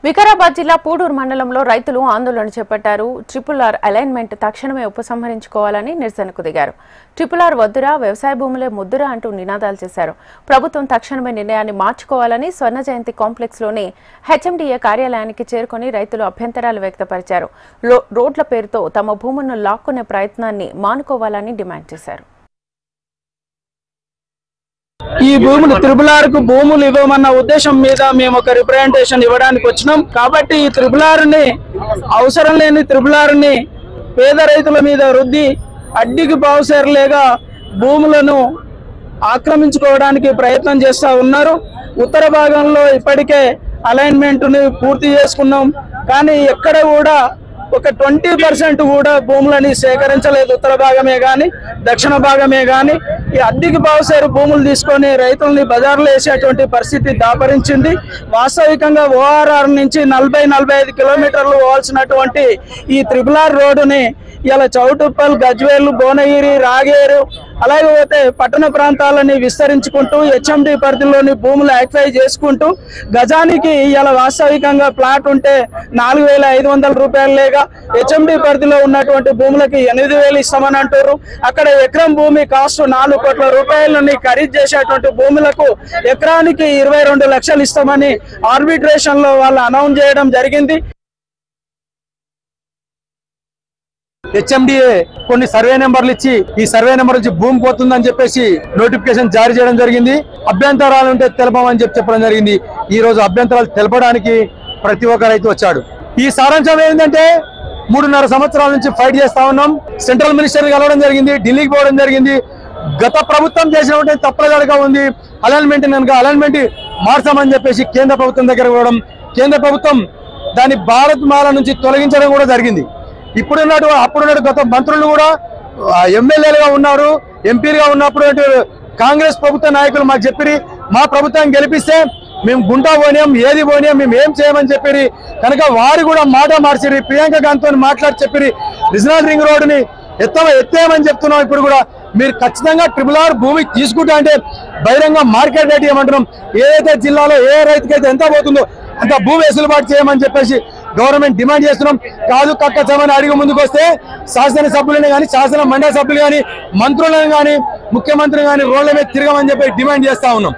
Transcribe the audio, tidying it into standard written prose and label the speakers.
Speaker 1: వికారాబాద్ జిల్లా పూడూరు మండలంలో రైతులు ఆందోళన చేపట్టారు. RRR అలైన్మెంట్ తక్షణమే ఉపసంహరించుకోవాలని నిరసనకు దిగారు. RRR వద్దురా, వ్యవసాయ భూములే ముద్దురా అంటూ నినాదాలు చేశారు. ప్రభుత్వం తక్షణమే నిర్ణయాన్ని మార్చుకోవాలని స్వర్ణ జయంతి కాంప్లెక్స్ లోని HMDA కార్యాలయానికి చేరుకొని రైతులు అభ్యంతరాలు వ్యక్తపరిచారు. రోడ్ల పేరుతో తమ భూములను లాక్కునే ప్రయత్నాన్ని మానుకోవాలని డిమాండ్ చేశారు.
Speaker 2: ఈ భూములు RRR కు భూములు ఇవ్వమన్న ఉద్దేశం మీద మేము ఒక రిప్రజెంటేషన్ ఇవ్వడానికి వచ్చినాం. కాబట్టి ఈ RRR ని అవసరం లేని RRR ని పేద రైతుల మీద రుద్ది అడ్డికి పావుసేరలేగా భూములను ఆక్రమించుకోవడానికి ప్రయత్నం చేస్తూ ఉన్నారు. ఉత్తర భాగంలో ఇప్పటికే అలైన్మెంట్ ని పూర్తి చేసుకున్నాం. కానీ ఎక్కడ కూడా ఒక 20% కూడా భూములని సేకరించలేదు. ఉత్తర భాగమే గాని దక్షిణ భాగమే గాని ఈ అద్దెకి పావుసేరు భూములు తీసుకొని రైతుల్ని బజార్లో వేసేటువంటి పరిస్థితి దాపరించింది. వాస్తవికంగా ORR నుంచి 40-45 కిలోమీటర్లు పోవాల్సినటువంటి ఈ RRR రోడ్డుని ఇలా చౌటుప్పల్, గజ్వేల్, భువనగిరి, రాగేరు అలాగే పోతే పట్టణ ప్రాంతాలని విస్తరించుకుంటూ HMD పరిధిలోని భూములు యాక్వైర్ చేసుకుంటూ గజానికి ఇలా వాస్తవికంగా ప్లాట్ ఉంటే 4,500 రూపాయలు లేక HMD పరిధిలో ఉన్నటువంటి భూములకి 8,000 ఇస్తామని అంటారు. అక్కడ ఎకరం భూమి కాస్ట్ 4 కోట్ల రూపాయలని ఖరీదు చేసేటువంటి భూములకు ఎకరానికి 22 లక్షలు ఇస్తామని ఆర్బిట్రేషన్ లో వాళ్ళు అనౌన్స్ చేయడం జరిగింది.
Speaker 3: HMDA కొన్ని సర్వే నెంబర్లు ఇచ్చి ఈ సర్వే నెంబర్ నుంచి భూమి పోతుందని చెప్పేసి నోటిఫికేషన్ జారీ చేయడం జరిగింది. అభ్యంతరాలు ఉంటే తెలపమని చెప్పడం జరిగింది. ఈ రోజు అభ్యంతరాలు తెలపడానికి ప్రతి ఒక్క రైతు వచ్చాడు. ఈ సారాంశం ఏంటంటే 3.5 సంవత్సరాల నుంచి ఫైట్ చేస్తా ఉన్నాం. సెంట్రల్ మినిస్టర్ కలవడం జరిగింది, ఢిల్లీకి పోవడం జరిగింది. గత ప్రభుత్వం చేసినటువంటి తప్పులుగా ఉంది. అలైన్మెంట్ కనుక అలైన్మెంట్ మార్చామని చెప్పేసి కేంద్ర ప్రభుత్వం దగ్గర పోవడం, కేంద్ర ప్రభుత్వం దాని భారత్ మాల నుంచి తొలగించడం కూడా జరిగింది. అప్పుడున్నట్టు గత మంత్రులు కూడా ఎమ్మెల్యేలుగా ఉన్నారు, ఎంపీలుగా ఉన్నప్పుడు కాంగ్రెస్ ప్రభుత్వ నాయకులు మాకు చెప్పి మా ప్రభుత్వం గెలిపిస్తే మేము గుంటా పోనియాం, ఏది పోనియాం, మేము ఏం చేయమని చెప్పి కనుక వారు కూడా మాట మార్చిరి. ప్రియాంక గాంధీతో మాట్లాడి చెప్పి రీజనల్ రింగ్ రోడ్డుని ఎత్తేయమని చెప్తున్నాం. ఇప్పుడు కూడా మీరు ఖచ్చితంగా RRR భూమి తీసుకుంటా అంటే బహిరంగ మార్కెట్ రేట్ ఇవ్వమంటున్నాం. ఏదైతే జిల్లాలో ఏ రైతుకైతే ఎంత పోతుందో అంత భూమి వెసులుబాటు చేయమని చెప్పేసి గవర్నమెంట్ డిమాండ్ చేస్తున్నాం. కాదు కక్కచమని అడిగి ముందుకు వస్తే శాసనసభ్యులని కానీ శాసన మండలి సభ్యులు కానీ మంత్రులను కానీ ముఖ్యమంత్రిని కానీ రోడ్ల మీద తిరగమని చెప్పి డిమాండ్ చేస్తా ఉన్నాం.